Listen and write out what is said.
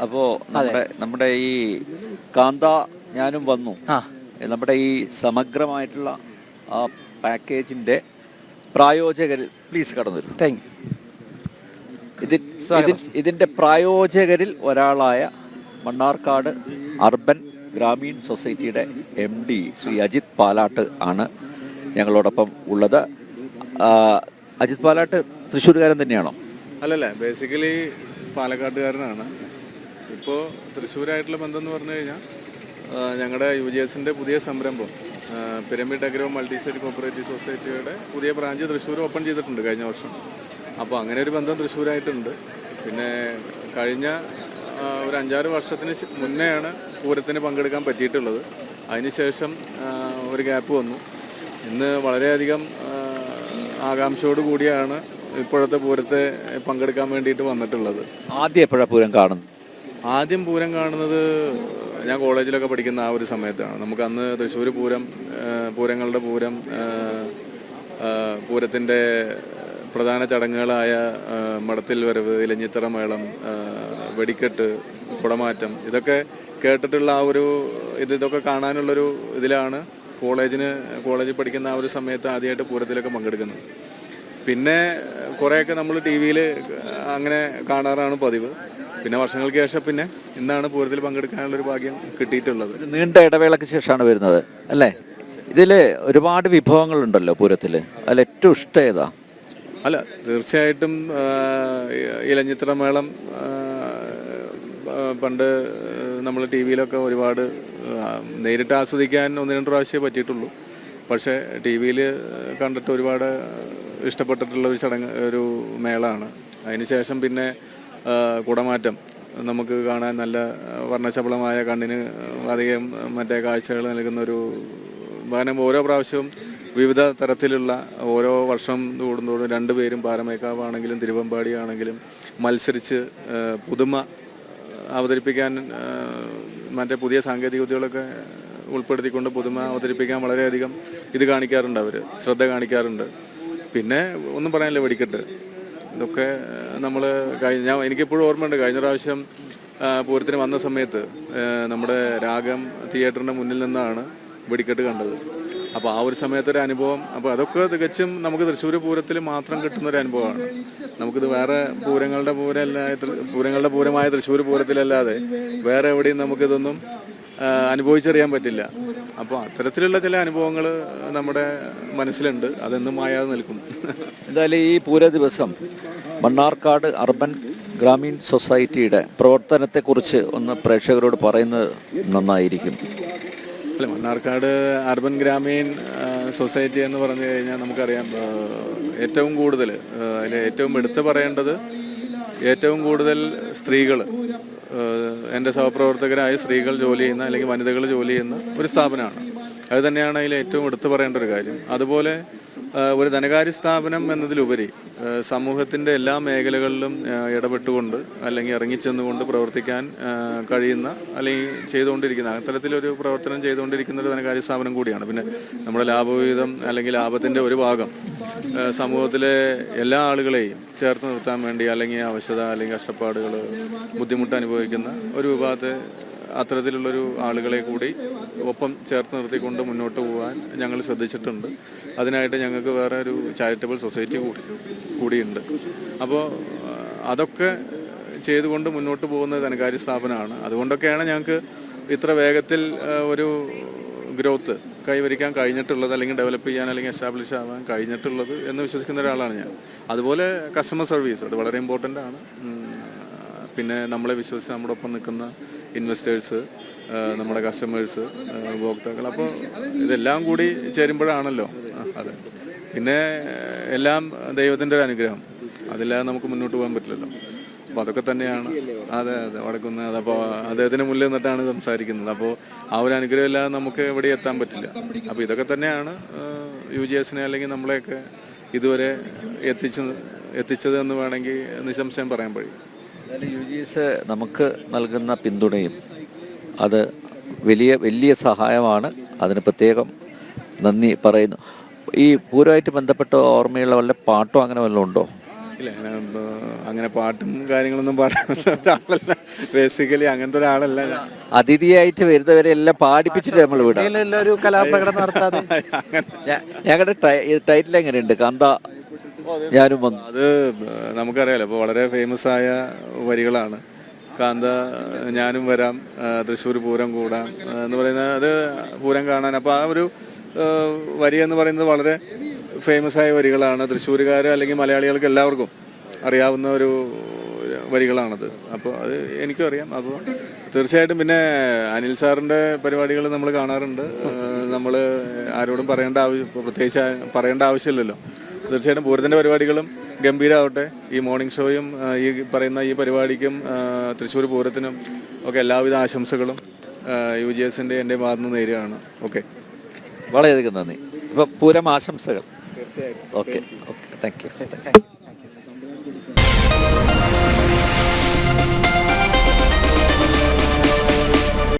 അപ്പോൾ നമ്മുടെ ഈ കാന്ത ഞാനും വന്നു നമ്മുടെ ഈ സമഗ്രമായിട്ടുള്ള ആ പാക്കേജിൻ്റെ പ്രായോജകരിൽ പ്ലീസ് കടന്നു വരും. Thank you. ഇതിൻ്റെ പ്രായോജകരിൽ ഒരാളായ മണ്ണാർക്കാട് അർബൻ ഗ്രാമീൺ സൊസൈറ്റിയുടെ MD ശ്രീ അജിത് പാലാട്ട് ആണ് ഞങ്ങളോടൊപ്പം ഉള്ളത്. അജിത് പാലാട്ട് തൃശ്ശൂരുകാരൻ തന്നെയാണോ? അല്ലല്ല, ബേസിക്കലി പാലക്കാട്ടുകാരനാണ്. ഇപ്പോൾ തൃശ്ശൂരായിട്ടുള്ള ബന്ധം എന്ന് പറഞ്ഞു കഴിഞ്ഞാൽ ഞങ്ങളുടെ UGSൻ്റെ പുതിയ സംരംഭം pyramid agro multi state cooperative സൊസൈറ്റിയുടെ പുതിയ ബ്രാഞ്ച് തൃശ്ശൂർ ഓപ്പൺ ചെയ്തിട്ടുണ്ട് കഴിഞ്ഞ വർഷം. അപ്പോൾ അങ്ങനെ ഒരു ബന്ധം തൃശ്ശൂരായിട്ടുണ്ട്. പിന്നെ കഴിഞ്ഞ ഒരു 5-6 വർഷത്തിന് മുന്നെയാണ് പൂരത്തിന് പങ്കെടുക്കാൻ പറ്റിയിട്ടുള്ളത്. അതിനുശേഷം ഒരു ഗ്യാപ്പ് വന്നു. ഇന്ന് വളരെയധികം ആകാംക്ഷയോട് കൂടിയാണ് ഇപ്പോഴത്തെ പൂരത്തെ പങ്കെടുക്കാൻ വേണ്ടിയിട്ട് വന്നിട്ടുള്ളത്. ആദ്യം എപ്പോഴാണ് പൂരം കാണുന്നത്? ആദ്യം പൂരം കാണുന്നത് ഞാൻ കോളേജിലൊക്കെ പഠിക്കുന്ന ആ ഒരു സമയത്താണ്. നമുക്ക് അന്ന് തൃശ്ശൂർ പൂരങ്ങളുടെ പൂരം, പൂരത്തിൻ്റെ പ്രധാന ചടങ്ങുകളായ മടത്തിൽ വരവ്, ഇലഞ്ഞിത്തറ മേളം, വെടിക്കെട്ട്, കുടമാറ്റം, ഇതൊക്കെ കേട്ടിട്ടുള്ള ആ ഒരു ഇതൊക്കെ കാണാനുള്ളൊരു ഇതിലാണ് കോളേജിൽ പഠിക്കുന്ന ആ ഒരു സമയത്ത് ആദ്യമായിട്ട് പൂരത്തിലൊക്കെ പങ്കെടുക്കുന്നത്. പിന്നെ കുറേയൊക്കെ നമ്മൾ TV അങ്ങനെ കാണാറാണ് പതിവ്. പിന്നെ വർഷങ്ങൾക്ക് ശേഷം പിന്നെ ഇന്നാണ് പൂരത്തിൽ പങ്കെടുക്കാനുള്ളൊരു ഭാഗ്യം കിട്ടിയിട്ടുള്ളത്. നീണ്ട ഇടവേളയ്ക്ക് ശേഷമാണ് വരുന്നത് അല്ലേ? ഇതിൽ ഒരുപാട് വിഭവങ്ങളുണ്ടല്ലോ പൂരത്തിൽ. അതിൽ ഏറ്റവും ഇഷ്ടം ഏതാ? അല്ല, തീർച്ചയായിട്ടും ഇലഞ്ഞിത്തറ മേളം പണ്ട് നമ്മൾ TV ഒരുപാട് നേരിട്ട് ആസ്വദിക്കാൻ 1-2 പ്രാവശ്യമേ പറ്റിയിട്ടുള്ളൂ. പക്ഷേ TV കണ്ടിട്ട് ഒരുപാട് ഇഷ്ടപ്പെട്ടിട്ടുള്ള ഒരു മേളമാണ്. അതിനുശേഷം പിന്നെ കുടമാറ്റം നമുക്ക് കാണാൻ നല്ല വർണ്ണശബളമായ, കണ്ണിന് അധികം മറ്റേ കാഴ്ചകൾ നൽകുന്നൊരു കാരണം. ഓരോ പ്രാവശ്യവും വിവിധ തരത്തിലുള്ള ഓരോ വർഷം കൂടുന്നതോടും 2 പേരും പാറമേക്കാവ് ആണെങ്കിലും തിരുവമ്പാടി ആണെങ്കിലും മത്സരിച്ച് പുതുമ അവതരിപ്പിക്കാൻ മറ്റേ പുതിയ സാങ്കേതിക വിദ്യകളൊക്കെ ഉൾപ്പെടുത്തിക്കൊണ്ട് പുതുമ അവതരിപ്പിക്കാൻ വളരെയധികം കാണിക്കാറുണ്ട്, അവർ ശ്രദ്ധ കാണിക്കാറുണ്ട്. പിന്നെ ഒന്നും പറയാനില്ല, വെടിക്കെട്ട്, ഇതൊക്കെ നമ്മൾ എനിക്കെപ്പോഴും ഓർമ്മയുണ്ട്. കഴിഞ്ഞ പ്രാവശ്യം പൂരത്തിന് വന്ന സമയത്ത് നമ്മുടെ രാഗം തിയേറ്ററിൻ്റെ മുന്നിൽ നിന്നാണ് വെടിക്കെട്ട് കണ്ടത്. അപ്പോൾ ആ ഒരു സമയത്തൊരു അനുഭവം, അപ്പോൾ അതൊക്കെ തികച്ചും നമുക്ക് തൃശ്ശൂർ പൂരത്തിൽ മാത്രം കിട്ടുന്നൊരു അനുഭവമാണ്. നമുക്കിത് വേറെ പൂരങ്ങളുടെ പൂരമായ തൃശ്ശൂർ പൂരത്തിലല്ലാതെ വേറെ എവിടെയും നമുക്കിതൊന്നും അനുഭവിച്ചറിയാൻ പറ്റില്ല. അപ്പോൾ അത്തരത്തിലുള്ള ചില അനുഭവങ്ങൾ നമ്മുടെ മനസ്സിലുണ്ട്, അതെന്നും മായാതെ നിൽക്കും. എന്തായാലും ഈ പൂര ദിവസം മണ്ണാർക്കാട് അർബൻ ഗ്രാമീൺ സൊസൈറ്റിയുടെ പ്രവർത്തനത്തെക്കുറിച്ച് ഒന്ന് പ്രേക്ഷകരോട് പറയുന്നത് നന്നായിരിക്കും. അല്ല, മണ്ണാർക്കാട് അർബൻ ഗ്രാമീൺ സൊസൈറ്റി എന്ന് പറഞ്ഞു കഴിഞ്ഞാൽ നമുക്കറിയാം, ഏറ്റവും കൂടുതൽ അതിൽ ഏറ്റവും എടുത്തു പറയേണ്ടത് ഏറ്റവും കൂടുതൽ സ്ത്രീകൾ, എൻ്റെ സഹപ്രവർത്തകരായ സ്ത്രീകൾ ജോലി ചെയ്യുന്ന അല്ലെങ്കിൽ വനിതകൾ ജോലി ചെയ്യുന്ന ഒരു സ്ഥാപനമാണ്. അത് തന്നെയാണ് അതിൽ ഏറ്റവും എടുത്തു പറയേണ്ട ഒരു കാര്യം. അതുപോലെ ഒരു ധനകാര്യ സ്ഥാപനം എന്നതിലുപരി സമൂഹത്തിൻ്റെ എല്ലാ മേഖലകളിലും ഇടപെട്ടുകൊണ്ട് അല്ലെങ്കിൽ ഇറങ്ങിച്ചെന്നുകൊണ്ട് പ്രവർത്തിക്കാൻ കഴിയുന്ന അല്ലെങ്കിൽ ചെയ്തുകൊണ്ടിരിക്കുന്ന അത്തരത്തിലൊരു പ്രവർത്തനം ചെയ്തുകൊണ്ടിരിക്കുന്ന ഒരു ധനകാര്യ സ്ഥാപനം കൂടിയാണ്. പിന്നെ നമ്മുടെ ലാഭവിഹിതം അല്ലെങ്കിൽ ലാഭത്തിൻ്റെ ഒരു ഭാഗം സമൂഹത്തിലെ എല്ലാ ആളുകളെയും ചേർത്ത് നിർത്താൻ വേണ്ടി, അല്ലെങ്കിൽ അവശത അല്ലെങ്കിൽ കഷ്ടപ്പാടുകൾ ബുദ്ധിമുട്ട് അനുഭവിക്കുന്ന ഒരു വിഭാഗത്തെ അത്തരത്തിലുള്ളൊരു ആളുകളെ കൂടി ഒപ്പം ചേർത്ത് നിർത്തിക്കൊണ്ട് മുന്നോട്ട് പോകാൻ ഞങ്ങൾ ശ്രദ്ധിച്ചിട്ടുണ്ട്. അതിനായിട്ട് ഞങ്ങൾക്ക് വേറെ ഒരു ചാരിറ്റബിൾ സൊസൈറ്റി കൂടിയുണ്ട്. അപ്പോൾ അതൊക്കെ ചെയ്തുകൊണ്ട് മുന്നോട്ട് പോകുന്ന ധനകാര്യ സ്ഥാപനമാണ്. അതുകൊണ്ടൊക്കെയാണ് ഞങ്ങൾക്ക് ഇത്ര വേഗത്തിൽ ഒരു ഗ്രോത്ത് കൈവരിക്കാൻ കഴിഞ്ഞിട്ടുള്ളത്, അല്ലെങ്കിൽ ഡെവലപ്പ് ചെയ്യാൻ അല്ലെങ്കിൽ എസ്റ്റാബ്ലിഷ് ആവാൻ കഴിഞ്ഞിട്ടുള്ളത് എന്ന് വിശ്വസിക്കുന്ന ഒരാളാണ് ഞാൻ. അതുപോലെ കസ്റ്റമർ സർവീസ്, അത് വളരെ ഇമ്പോർട്ടൻ്റ് ആണ്. പിന്നെ നമ്മളെ വിശ്വസിച്ച് നമ്മുടെ ഒപ്പം നിൽക്കുന്ന ഇൻവെസ്റ്റേഴ്സ്, നമ്മുടെ കസ്റ്റമേഴ്സ്, ഉപഭോക്താക്കൾ, അപ്പോൾ ഇതെല്ലാം കൂടി ചേരുമ്പോഴാണല്ലോ അതെ. പിന്നെ എല്ലാം ദൈവത്തിൻ്റെ ഒരു അനുഗ്രഹം, അതില്ലാതെ നമുക്ക് മുന്നോട്ട് പോകാൻ പറ്റില്ലല്ലോ. അപ്പോൾ അതൊക്കെ തന്നെയാണ്. അതെ വടക്കുന്ന അതപ്പോൾ അദ്ദേഹത്തിന് മുന്നിൽ നിന്നിട്ടാണ് സംസാരിക്കുന്നത്. അപ്പോൾ ആ ഒരു അനുഗ്രഹം ഇല്ലാതെ നമുക്ക് എവിടെ എത്താൻ പറ്റില്ല. അപ്പോൾ ഇതൊക്കെ തന്നെയാണ് UGSനെ അല്ലെങ്കിൽ നമ്മളെയൊക്കെ ഇതുവരെ എത്തിച്ചത് എന്ന് വേണമെങ്കിൽ നിസ്സംശയം പറയാൻ കഴിയും. UGS നമുക്ക് നൽകുന്ന പിന്തുണയും അത് വലിയ സഹായമാണ്. അതിന് പ്രത്യേകം നന്ദി പറയുന്നു. ഈ പൂരമായിട്ട് ബന്ധപ്പെട്ട ഓർമ്മയുള്ള വല്ല പാട്ടോ അങ്ങനെ വല്ലതും ഉണ്ടോ? ഇല്ല, അങ്ങനെ പാട്ടും കാര്യങ്ങളൊന്നും പാടാനുള്ള ഒരാളല്ല. ബേസിക്കലി അങ്ങനത്തെ ഒരാളല്ല ഞാൻ. അതിഥിയായിട്ട് വരുന്നവരെ എല്ലാം പാടിപ്പിച്ചിട്ട് നമ്മൾ വിടാം. ഒരു കലാപ്രകടനം നടത്താതെ ഞങ്ങളുടെ ടൈറ്റിൽ എങ്ങനെയുണ്ട്? കാന്ത ഞാനും വന്നു. അത് നമുക്കറിയാലോ, ഇപ്പോൾ വളരെ ഫേമസ് ആയ വരികളാണ്. കാന്ത ഞാനും വരാം, തൃശ്ശൂർ പൂരം കൂടാം എന്ന് പറയുന്നത്, അത് പൂരം കാണാൻ. അപ്പോൾ ആ ഒരു വരി എന്ന് പറയുന്നത് വളരെ ഫേമസ് ആയ വരികളാണ്. തൃശ്ശൂരുകാർ അല്ലെങ്കിൽ മലയാളികൾക്ക് എല്ലാവർക്കും അറിയാവുന്ന ഒരു വരികളാണത്. അപ്പോൾ അത് എനിക്കും അറിയാം. അപ്പോൾ തീർച്ചയായിട്ടും പിന്നെ അനിൽ സാറിൻ്റെ പരിപാടികൾ നമ്മൾ കാണാറുണ്ട്. നമ്മൾ ആരോടും പ്രത്യേകിച്ച് പറയേണ്ട ആവശ്യമില്ലല്ലോ. തീർച്ചയായിട്ടും പൂരത്തിൻ്റെ പരിപാടികളും ഗംഭീരമാവട്ടെ. ഈ മോർണിംഗ് ഷോയും ഈ പറയുന്ന ഈ പരിപാടിക്കും തൃശ്ശൂർ പൂരത്തിനും ഒക്കെ എല്ലാവിധ ആശംസകളും UGSൻ്റെ എൻ്റെ ഭാഗത്ത് നിന്ന് നേരുകയാണ്. ഓക്കെ, വളരെയധികം നന്ദി. ഇപ്പം പൂരം ആശംസകൾ. തീർച്ചയായും. Okay, thank you.